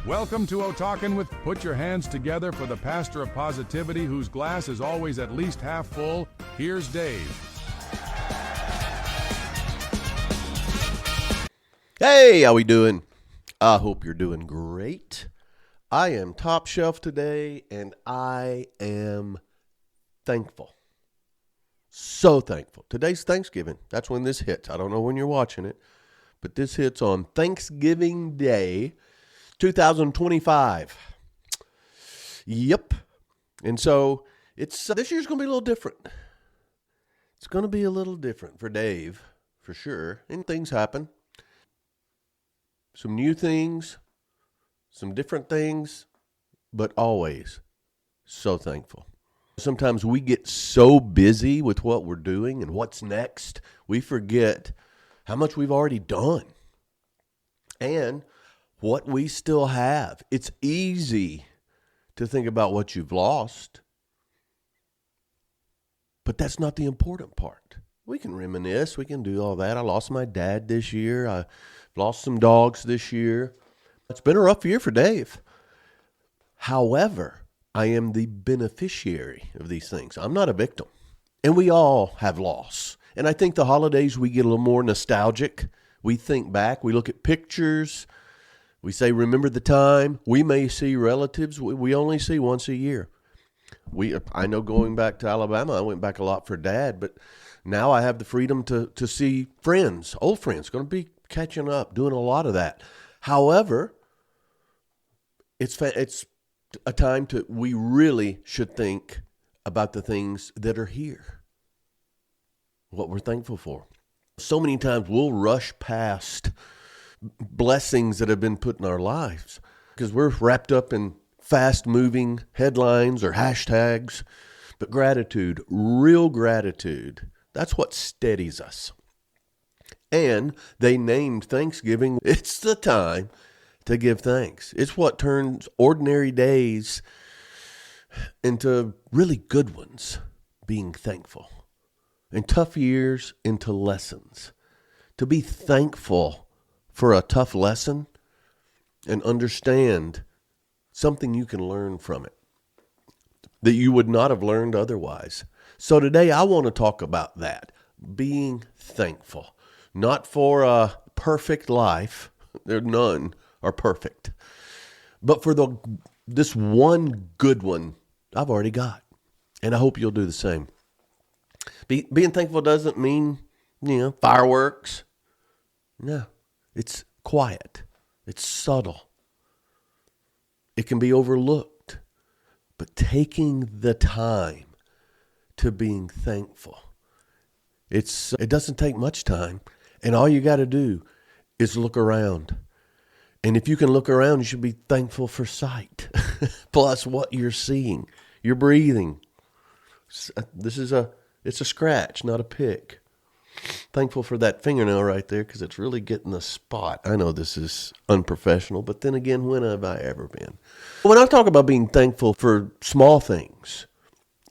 Welcome to O-Talkin' with Put Your Hands Together for the pastor of positivity whose glass is always at least half full. Here's Dave. Hey, how we doing? I hope you're doing great. I am top shelf today, and I am thankful. So thankful. Today's Thanksgiving. That's when this hits. I don't know when you're watching it, but this hits on Thanksgiving Day, 2025. Yep. And so it's this year's going to be a little different. It's going to be a little different for Dave, for sure. And things happen. Some new things, some different things, but always so thankful. Sometimes we get so busy with what we're doing and what's next, we forget how much we've already done and what we still have. It's easy to think about what you've lost, but that's not the important part. We can reminisce. We can do all that. I lost my dad this year. I lost some dogs this year. It's been a rough year for Dave. However, I am the beneficiary of these things. I'm not a victim. And we all have loss. And I think the holidays we get a little more nostalgic. We think back. We look at pictures. We say, remember the time. We may see relatives we only see once a year. I know going back to Alabama, I went back a lot for Dad, but now I have the freedom to see friends, old friends, going to be catching up, doing a lot of that. However, it's a time we really should think about the things that are here, what we're thankful for. So many times we'll rush past blessings that have been put in our lives because we're wrapped up in fast-moving headlines or hashtags. But gratitude, real gratitude, that's what steadies us. And they named Thanksgiving, it's the time to give thanks. It's what turns ordinary days into really good ones, being thankful. And tough years into lessons. To be thankful for a tough lesson and understand something you can learn from it that you would not have learned otherwise. So today I want to talk about that, being thankful. Not for a perfect life, none are perfect, but for this one good one I've already got, and I hope you'll do the same. Being thankful doesn't mean, fireworks. No, it's quiet. It's subtle. It can be overlooked, but taking the time to being thankful, it doesn't take much time, and all you got to do is look around. And if you can look around, you should be thankful for sight, plus what you're seeing. You're breathing. It's a scratch, not a pick. Thankful for that fingernail right there because it's really getting the spot. I know this is unprofessional, but then again, when have I ever been? When I talk about being thankful for small things,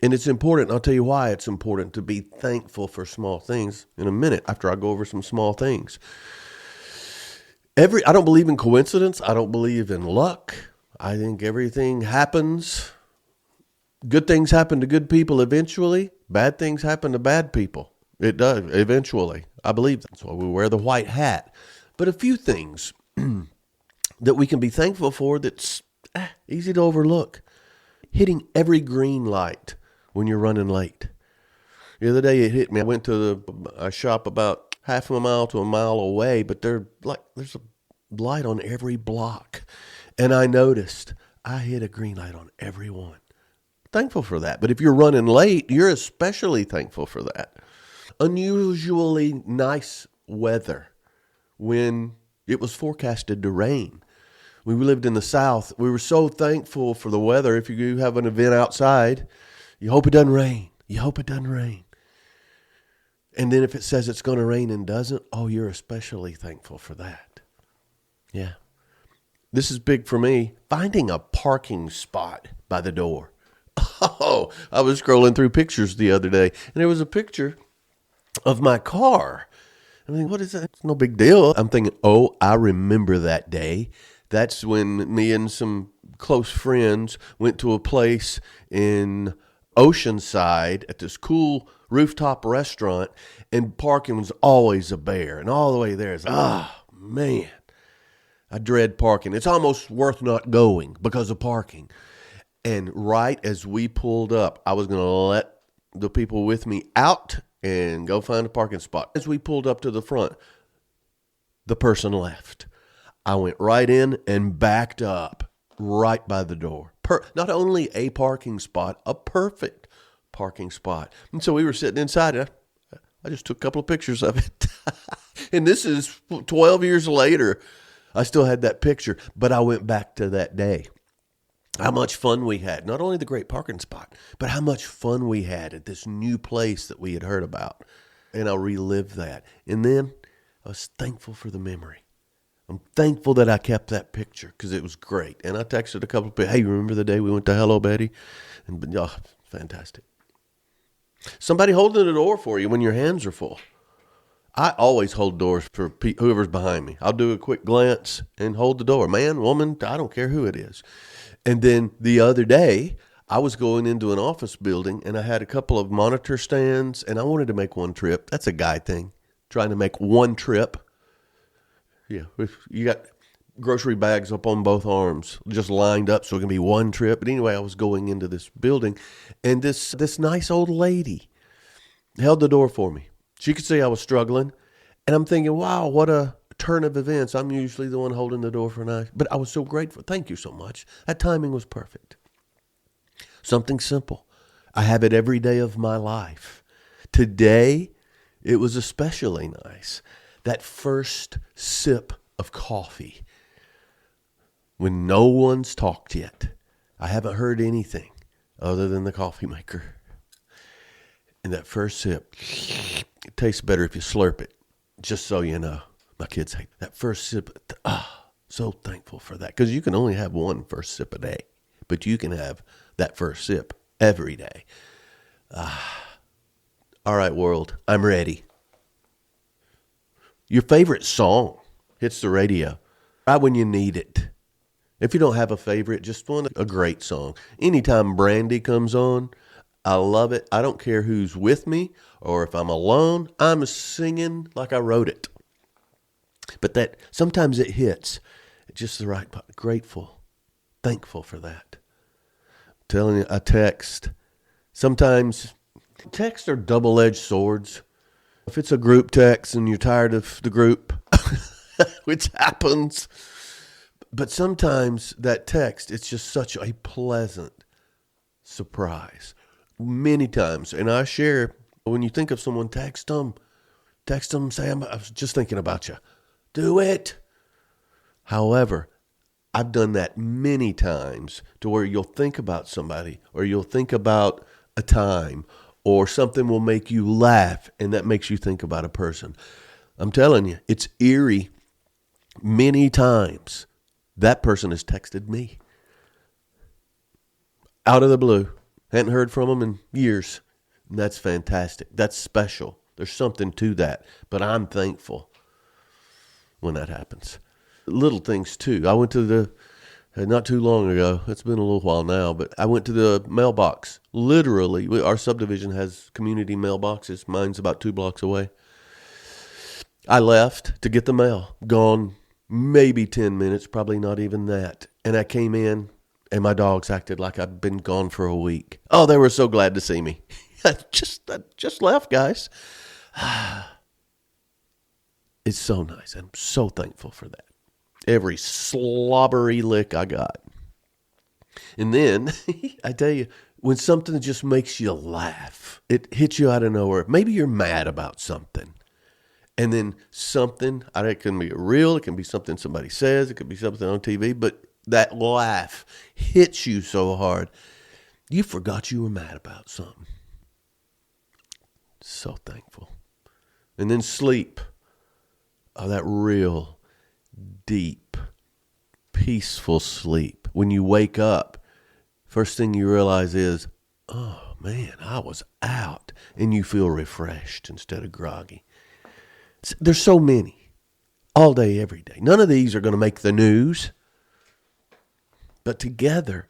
and it's important, I'll tell you why it's important to be thankful for small things in a minute after I go over some small things. I don't believe in coincidence. I don't believe in luck. I think everything happens. Good things happen to good people eventually. Bad things happen to bad people. It does, eventually. I believe that's why we wear the white hat. But a few things that we can be thankful for that's easy to overlook. Hitting every green light when you're running late. The other day it hit me. I went to a shop about half a mile to a mile away, but there's a light on every block. And I noticed I hit a green light on every one. Thankful for that. But if you're running late, you're especially thankful for that. Unusually nice weather when it was forecasted to rain. We lived in the South. We were so thankful for the weather. If you have an event outside, you hope it doesn't rain. You hope it doesn't rain. And then if it says it's going to rain and doesn't, you're especially thankful for that. Yeah. This is big for me. Finding a parking spot by the door. I was scrolling through pictures the other day, and there was a picture of my car. I mean, what is that? It's no big deal. I'm thinking, I remember that day. That's when me and some close friends went to a place in Oceanside at this cool rooftop restaurant, and parking was always a bear. And all the way there is, man, I dread parking. It's almost worth not going because of parking. And right as we pulled up, I was going to let the people with me out and go find a parking spot. As we pulled up to the front, the person left. I went right in and backed up right by the door. Not only a parking spot, a perfect parking spot. And so we were sitting inside. And I just took a couple of pictures of it. And this is 12 years later. I still had that picture, but I went back to that day. How much fun we had. Not only the great parking spot, but how much fun we had at this new place that we had heard about. And I relived that. And then I was thankful for the memory. I'm thankful that I kept that picture because it was great. And I texted a couple of people, hey, remember the day we went to Hello Betty? And fantastic. Somebody holding the door for you when your hands are full. I always hold doors for whoever's behind me. I'll do a quick glance and hold the door. Man, woman, I don't care who it is. And then the other day, I was going into an office building, and I had a couple of monitor stands, and I wanted to make one trip. That's a guy thing, trying to make one trip. Yeah, you got grocery bags up on both arms, just lined up so it can be one trip. But anyway, I was going into this building, and this nice old lady held the door for me. She could see I was struggling, and I'm thinking, wow, what a turn of events. I'm usually the one holding the door for night, but I was so grateful. Thank you so much. That timing was perfect. Something simple. I have it every day of my life. Today, it was especially nice. That first sip of coffee when no one's talked yet. I haven't heard anything other than the coffee maker. And that first sip, it tastes better if you slurp it, just so you know. My kids hate that first sip. So thankful for that. Because you can only have one first sip a day. But you can have that first sip every day. All right, world, I'm ready. Your favorite song hits the radio right when you need it. If you don't have a favorite, just want a great song. Anytime Brandy comes on, I love it. I don't care who's with me or if I'm alone. I'm singing like I wrote it. But that sometimes it hits just the right part. Grateful, thankful for that. I'm telling you, a text. Sometimes texts are double-edged swords. If it's a group text and you're tired of the group, which happens, but sometimes that text, it's just such a pleasant surprise. Many times, and I share, when you think of someone, text them, say, I was just thinking about you. Do it. However, I've done that many times to where you'll think about somebody or you'll think about a time or something will make you laugh and that makes you think about a person. I'm telling you, it's eerie. Many times that person has texted me out of the blue. Hadn't heard from them in years. And that's fantastic. That's special. There's something to that. But I'm thankful when that happens. Little things too. I went to not too long ago, it's been a little while now, but I went to the mailbox. Literally, our subdivision has community mailboxes. Mine's about 2 blocks away. I left to get the mail. Gone maybe 10 minutes, probably not even that. And I came in, and my dogs acted like I'd been gone for a week. Oh, they were so glad to see me. I just left, guys. It's so nice. I'm so thankful for that. Every slobbery lick I got. And then, I tell you, when something just makes you laugh, it hits you out of nowhere. Maybe you're mad about something. And then something, it can be real, it can be something somebody says, it could be something on TV, but that laugh hits you so hard, you forgot you were mad about something. So thankful. And then sleep. Oh, that real, deep, peaceful sleep. When you wake up, first thing you realize is, oh man, I was out. And you feel refreshed instead of groggy. There's so many. All day, every day. None of these are going to make the news. But together,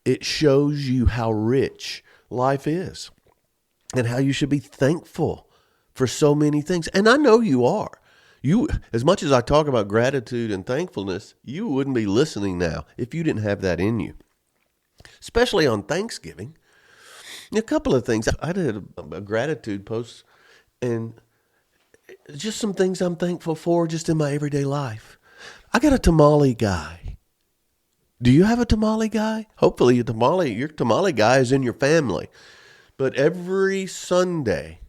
it shows you how rich life is and how you should be thankful for so many things. And I know you are. You, as much as I talk about gratitude and thankfulness, you wouldn't be listening now if you didn't have that in you, especially on Thanksgiving. A couple of things. I did a gratitude post, and just some things I'm thankful for just in my everyday life. I got a tamale guy. Do you have a tamale guy? Hopefully your tamale guy is in your family. But every Sunday,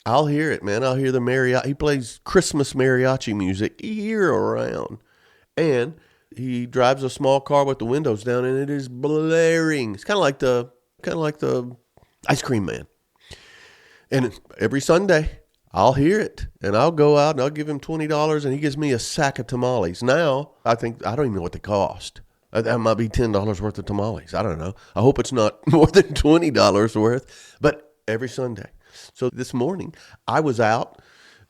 I'll hear it, man. I'll hear the mariachi. He plays Christmas mariachi music year around. And he drives a small car with the windows down, and it is blaring. It's kind of like the ice cream man. And every Sunday, I'll hear it, and I'll go out and I'll give him $20, and he gives me a sack of tamales. Now, I don't even know what they cost. That might be $10 worth of tamales. I don't know. I hope it's not more than $20 worth, but every Sunday. So this morning, I was out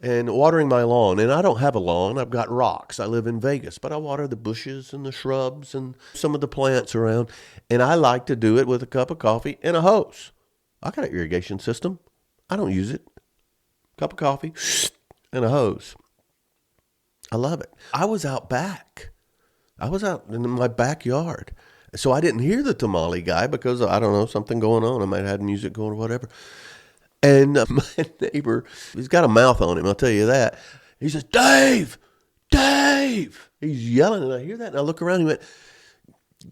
and watering my lawn, and I don't have a lawn. I've got rocks. I live in Vegas, but I water the bushes and the shrubs and some of the plants around, and I like to do it with a cup of coffee and a hose. I got an irrigation system. I don't use it. Cup of coffee and a hose. I love it. I was out back. I was out in my backyard. So I didn't hear the tamale guy because, I don't know, something going on. I might have had music going or whatever. And my neighbor, he's got a mouth on him, I'll tell you that. He says, Dave! He's yelling, and I hear that, and I look around, and he went,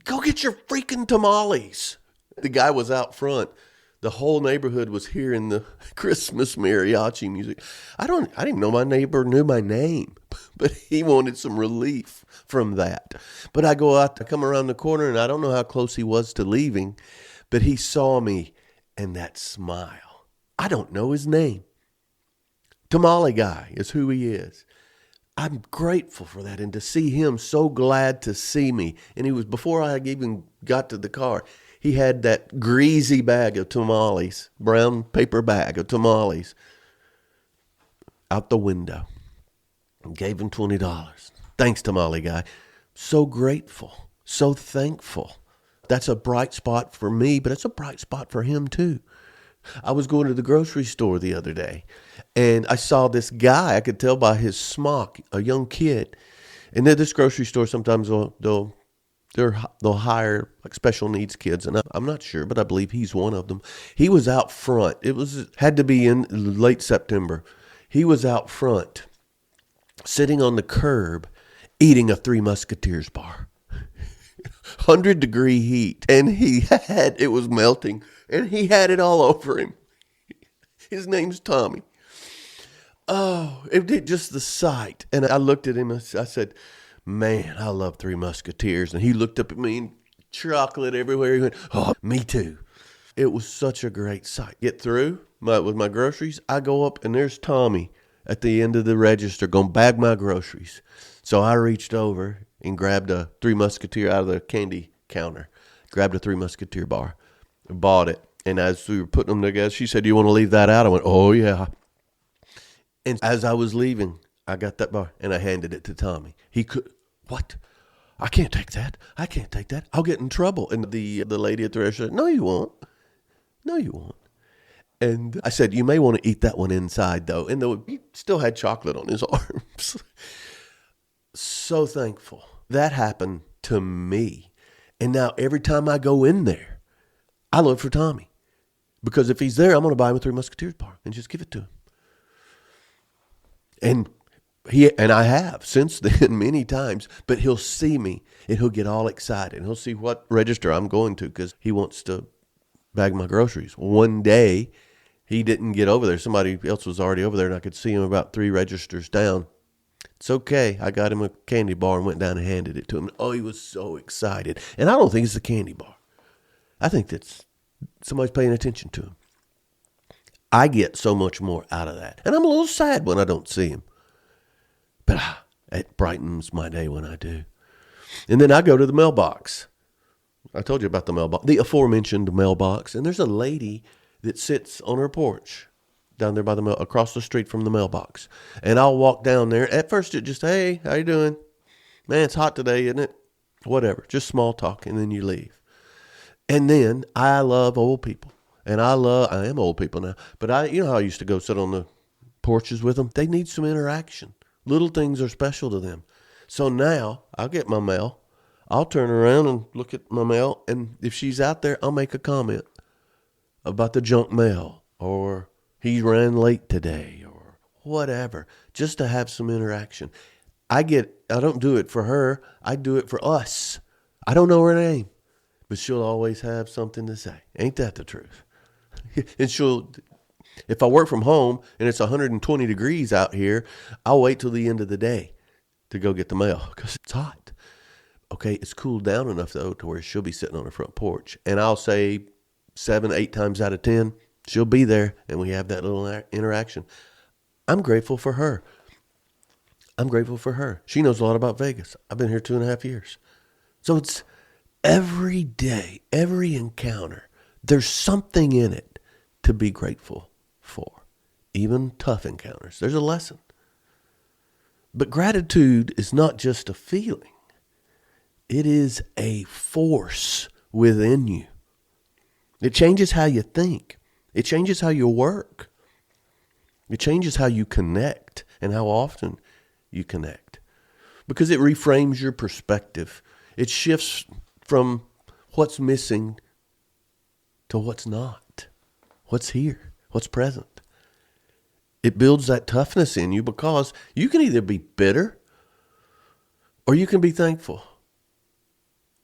go get your freaking tamales. The guy was out front. The whole neighborhood was hearing the Christmas mariachi music. I didn't even know my neighbor knew my name, but he wanted some relief from that. But I go out, I come around the corner, and I don't know how close he was to leaving, but he saw me, and that smile. I don't know his name. Tamale guy is who he is. I'm grateful for that, and to see him so glad to see me. And he was, before I even got to the car, he had that greasy bag of tamales, brown paper bag of tamales, out the window. And gave him $20. Thanks, tamale guy. So grateful, so thankful. That's a bright spot for me, but it's a bright spot for him too. I was going to the grocery store the other day, and I saw this guy. I could tell by his smock, a young kid. And at this grocery store, sometimes they'll hire like special needs kids, and I'm not sure, but I believe he's one of them. He was out front. Had to be in late September. He was out front, sitting on the curb, eating a Three Musketeers bar. 100-degree heat, and it was melting, and he had it all over him. His name's Tommy. Oh, it did just the sight. And I looked at him and I said, man, I love Three Musketeers. And he looked up at me and chocolate everywhere. He went, oh, me too. It was such a great sight. Get through with my groceries. I go up and there's Tommy at the end of the register going to bag my groceries. So I reached over and grabbed a Three Musketeer out of the candy counter. Grabbed a Three Musketeer bar. Bought it. And as we were putting them together, she said, do you want to leave that out? I went, oh, yeah. And as I was leaving, I got that bar and I handed it to Tommy. He could, what? I can't take that. I can't take that. I'll get in trouble. And the lady at the register said, no, you won't. No, you won't. And I said, you may want to eat that one inside, though. And he still had chocolate on his arms. So thankful. That happened to me. And now every time I go in there, I look for Tommy. Because if he's there, I'm going to buy him a Three Musketeers bar and just give it to him. And I have since then many times, but he'll see me and he'll get all excited. And he'll see what register I'm going to because he wants to bag my groceries. One day, he didn't get over there. Somebody else was already over there, and I could see him about 3 registers down. It's okay. I got him a candy bar and went down and handed it to him. Oh, he was so excited. And I don't think it's a candy bar. I think that's somebody's paying attention to him. I get so much more out of that. And I'm a little sad when I don't see him. But it brightens my day when I do. And then I go to the mailbox. I told you about the mailbox, the aforementioned mailbox. And there's a lady that sits on her porch down there by across the street from the mailbox. And I'll walk down there. At first it just, hey, how you doing? Man, it's hot today, isn't it? whatever, just small talk, and then you leave. And then I love old people. And I am old people now, but you know how I used to go sit on the porches with them? They need some interaction. Little things are special to them. So now I'll get my mail. I'll turn around and look at my mail. And if she's out there, I'll make a comment about the junk mail, or he ran late today, or whatever, just to have some interaction. I don't do it for her. I do it for us. I don't know her name, but she'll always have something to say. Ain't that the truth? And if I work from home and it's 120 degrees out here, I'll wait till the end of the day to go get the mail because it's hot. Okay, it's cooled down enough, though, to where she'll be sitting on her front porch. And I'll say 7, 8 times out of 10, she'll be there, and we have that little interaction. I'm grateful for her. She knows a lot about Vegas. I've been here 2.5 years. So it's every day, every encounter, there's something in it to be grateful for. Even tough encounters. There's a lesson. But gratitude is not just a feeling. It is a force within you. It changes how you think. It changes how you work. It changes how you connect and how often you connect. Because it reframes your perspective. It shifts from what's missing to what's not. What's here? What's present? It builds that toughness in you because you can either be bitter or you can be thankful.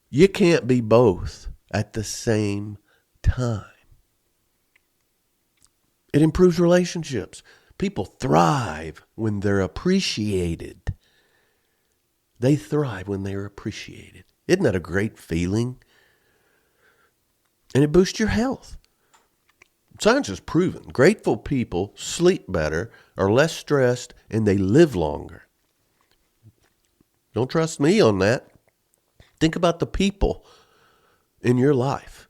You can't be both at the same time. It improves relationships. People thrive when they're appreciated. They thrive when they're appreciated. Isn't that a great feeling? And it boosts your health. Science has proven grateful people sleep better, are less stressed, and they live longer. Don't trust me on that. Think about the people in your life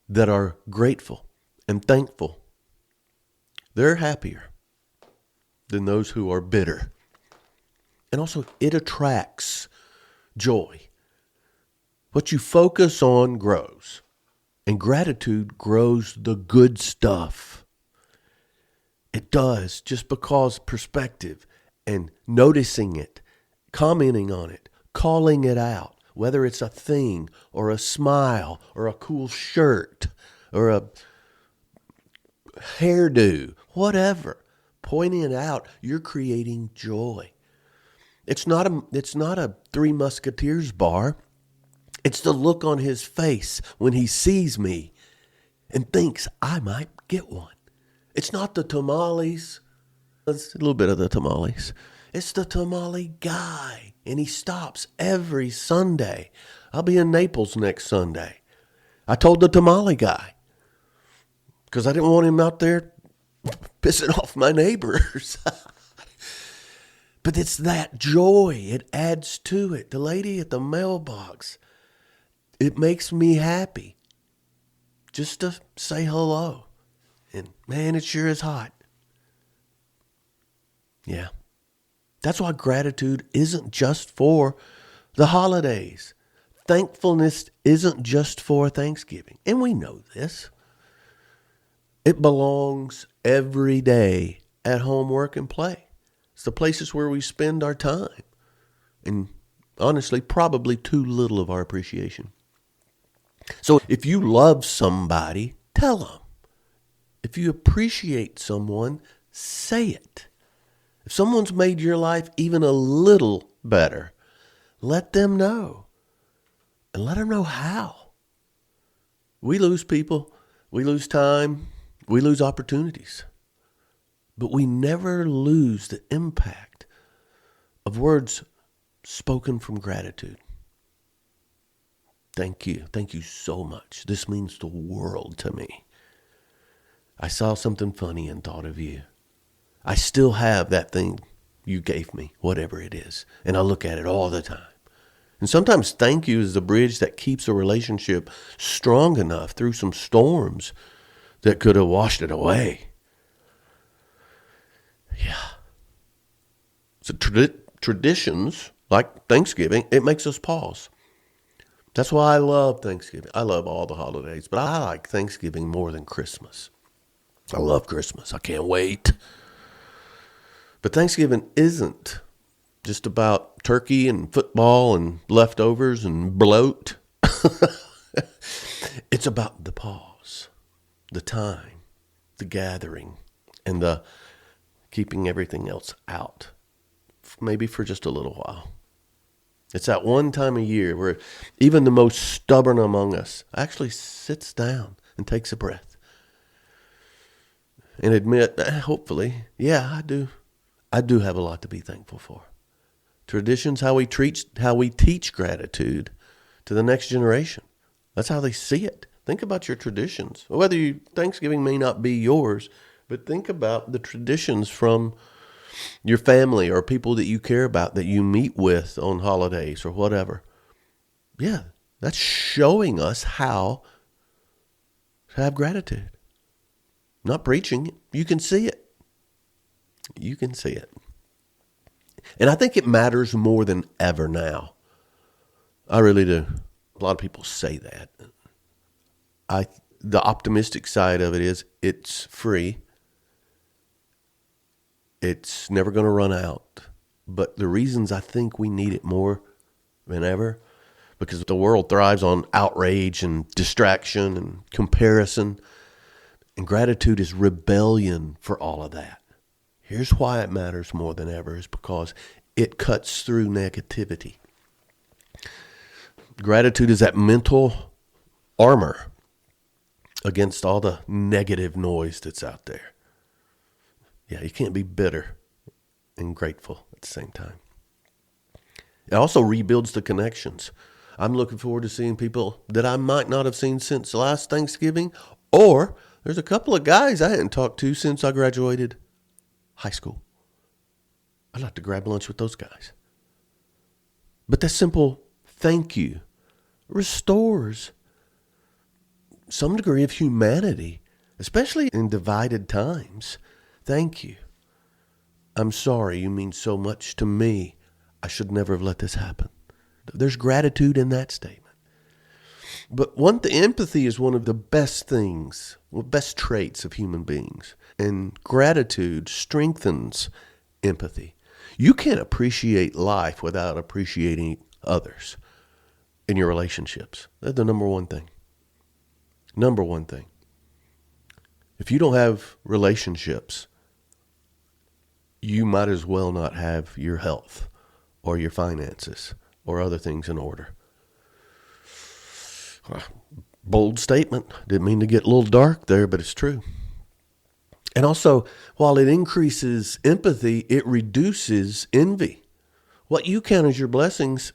that are grateful and thankful. They're happier than those who are bitter. And also, it attracts joy. What you focus on grows. And gratitude grows the good stuff. It does, just because perspective and noticing it, commenting on it, calling it out, whether it's a thing or a smile or a cool shirt or a hairdo, whatever, pointing it out, you're creating joy. It's not a Three Musketeers bar. It's the look on his face when he sees me and thinks I might get one. It's not the tamales. It's a little bit of the tamales. It's the tamale guy, and he stops every Sunday. I'll be in Naples next Sunday. I told the tamale guy because I didn't want him out there pissing off my neighbors. But it's that joy. It adds to it. The lady at the mailbox, it makes me happy just to say hello. And man, it sure is hot. Yeah. That's why gratitude isn't just for the holidays. Thankfulness isn't just for Thanksgiving. And we know this. It belongs every day at home, work, and play. It's the places where we spend our time. And honestly, probably too little of our appreciation. So if you love somebody, tell them. If you appreciate someone, say it. If someone's made your life even a little better, let them know. And let them know how. We lose people. We lose time. We lose opportunities. But we never lose the impact of words spoken from gratitude. Thank you. Thank you so much. This means the world to me. I saw something funny and thought of you. I still have that thing you gave me, whatever it is, and I look at it all the time. And sometimes thank you is the bridge that keeps a relationship strong enough through some storms that could have washed it away. Yeah. So traditions, like Thanksgiving, it makes us pause. That's why I love Thanksgiving. I love all the holidays, but I like Thanksgiving more than Christmas. I love Christmas. I can't wait. But Thanksgiving isn't just about turkey and football and leftovers and bloat. It's about the pause, the time, the gathering, and the keeping everything else out, maybe for just a little while. It's that one time a year where even the most stubborn among us actually sits down and takes a breath and admit, hopefully, yeah, I do. I do have a lot to be thankful for. Traditions, how we teach gratitude to the next generation. That's how they see it. Think about your traditions. Thanksgiving may not be yours, but think about the traditions from your family or people that you care about that you meet with on holidays or whatever. Yeah, that's showing us how to have gratitude. Not preaching it. You can see it. You can see it. And I think it matters more than ever now. I really do. A lot of people say that. The optimistic side of it is it's free. It's never going to run out. But the reasons I think we need it more than ever, because the world thrives on outrage and distraction and comparison, and gratitude is rebellion for all of that. Here's why it matters more than ever, is because it cuts through negativity. Gratitude is that mental armor against all the negative noise that's out there. Yeah, you can't be bitter and grateful at the same time. It also rebuilds the connections. I'm looking forward to seeing people that I might not have seen since last Thanksgiving, or there's a couple of guys I hadn't talked to since I graduated high school. I'd like to grab lunch with those guys. But that simple thank you restores some degree of humanity, especially in divided times. Thank you. I'm sorry. You mean so much to me. I should never have let this happen. There's gratitude in that statement. But empathy is one of the best things, best traits of human beings. And gratitude strengthens empathy. You can't appreciate life without appreciating others in your relationships. That's the number one thing. Number one thing. If you don't have relationships, you might as well not have your health or your finances or other things in order. Bold statement. Didn't mean to get a little dark there, but it's true. And also, while it increases empathy, it reduces envy. What you count as your blessings,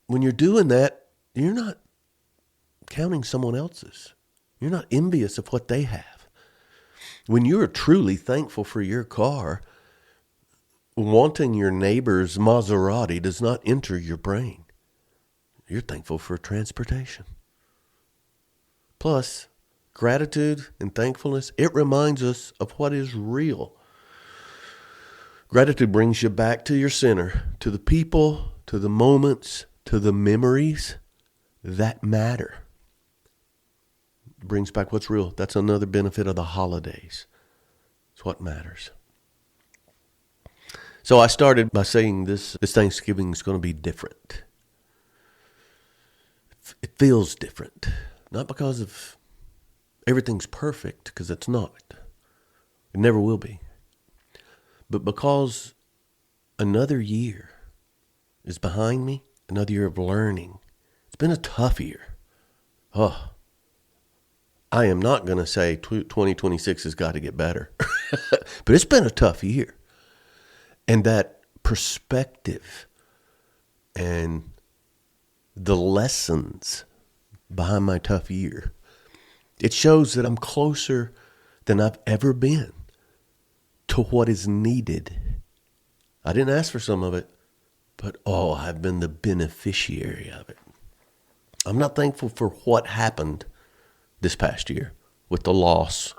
when you're doing that, you're not counting someone else's. You're not envious of what they have. When you're truly thankful for your car, wanting your neighbor's Maserati does not enter your brain. You're thankful for transportation. Plus, gratitude and thankfulness, it reminds us of what is real. Gratitude brings you back to your center, to the people, to the moments, to the memories that matter. It brings back what's real. That's another benefit of the holidays. It's what matters. So I started by saying this Thanksgiving is going to be different. It feels different. Not because of everything's perfect, because it's not. It never will be. But because another year is behind me, another year of learning. It's been a tough year. I am not going to say 2026 has got to get better. But it's been a tough year. And that perspective and the lessons behind my tough year, it shows that I'm closer than I've ever been to what is needed. I didn't ask for some of it, but I've been the beneficiary of it. I'm not thankful for what happened this past year with the losses.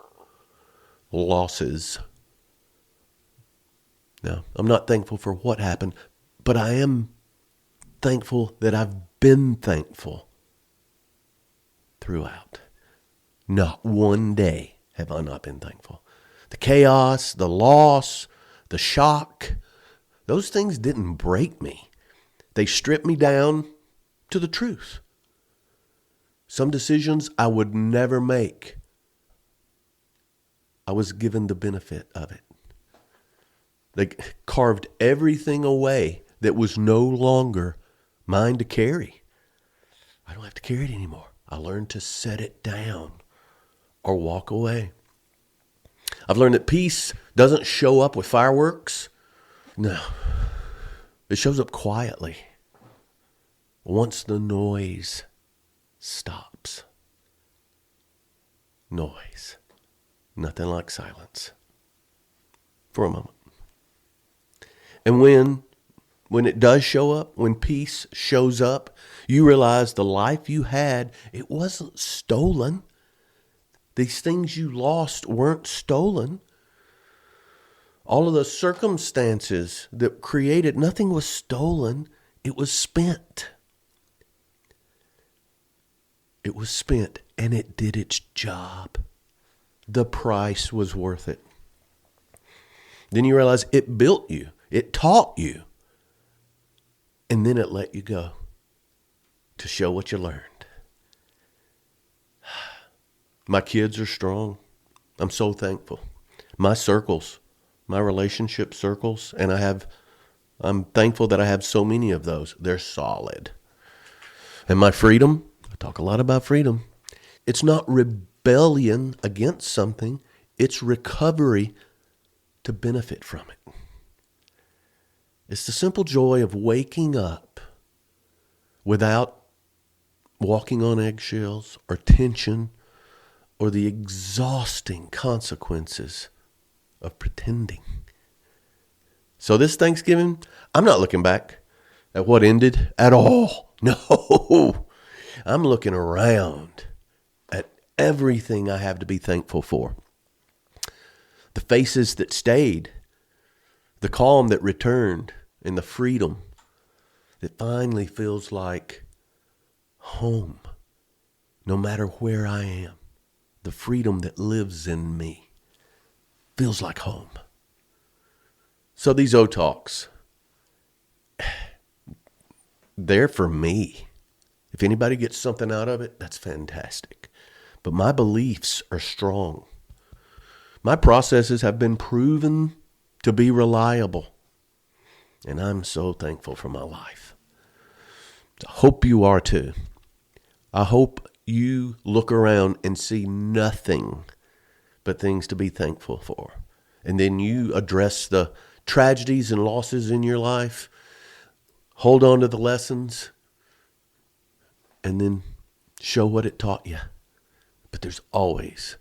No, I'm not thankful for what happened, but I am thankful that I've been thankful throughout. Not one day have I not been thankful. The chaos, the loss, the shock, those things didn't break me. They stripped me down to the truth. Some decisions I would never make, I was given the benefit of it. They carved everything away that was no longer mine to carry. I don't have to carry it anymore. I learned to set it down or walk away. I've learned that peace doesn't show up with fireworks. No, it shows up quietly once the noise stops. Noise. Nothing like silence. For a moment. And when it does show up, when peace shows up, you realize the life you had, it wasn't stolen. These things you lost weren't stolen. All of the circumstances that created, nothing was stolen. It was spent. It was spent, and it did its job. The price was worth it. Then you realize it built you. It taught you. And then it let you go to show what you learned. My kids are strong. I'm so thankful. My circles, my relationship circles, and I'm thankful that I have so many of those. They're solid. And my freedom, I talk a lot about freedom. It's not rebellion against something. It's recovery to benefit from it. It's the simple joy of waking up without walking on eggshells or tension or the exhausting consequences of pretending. So this Thanksgiving, I'm not looking back at what ended at all. No, I'm looking around at everything I have to be thankful for. The faces that stayed, the calm that returned, and the freedom that finally feels like home, no matter where I am. The freedom that lives in me feels like home. So these O-Talks, they're for me. If anybody gets something out of it, that's fantastic. But my beliefs are strong. My processes have been proven to be reliable. And I'm so thankful for my life. I hope you are too. I hope you look around and see nothing but things to be thankful for. And then you address the tragedies and losses in your life. Hold on to the lessons. And then show what it taught you. But there's always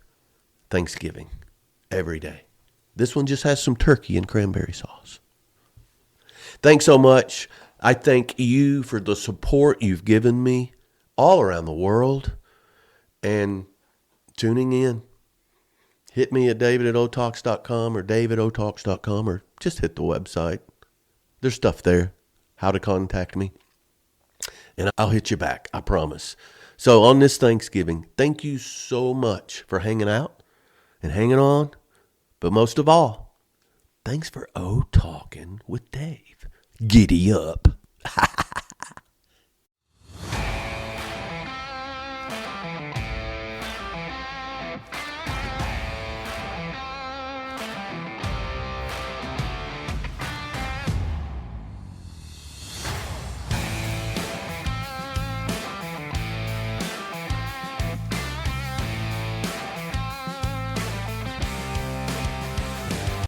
Thanksgiving every day. This one just has some turkey and cranberry sauce. Thanks so much. I thank you for the support you've given me all around the world and tuning in. Hit me at david@otalks.com or david@otalks.com or just hit the website. There's stuff there, how to contact me. And I'll hit you back, I promise. So on this Thanksgiving, thank you so much for hanging out and hanging on. But most of all, thanks for O-Talking with Dave. Giddy up.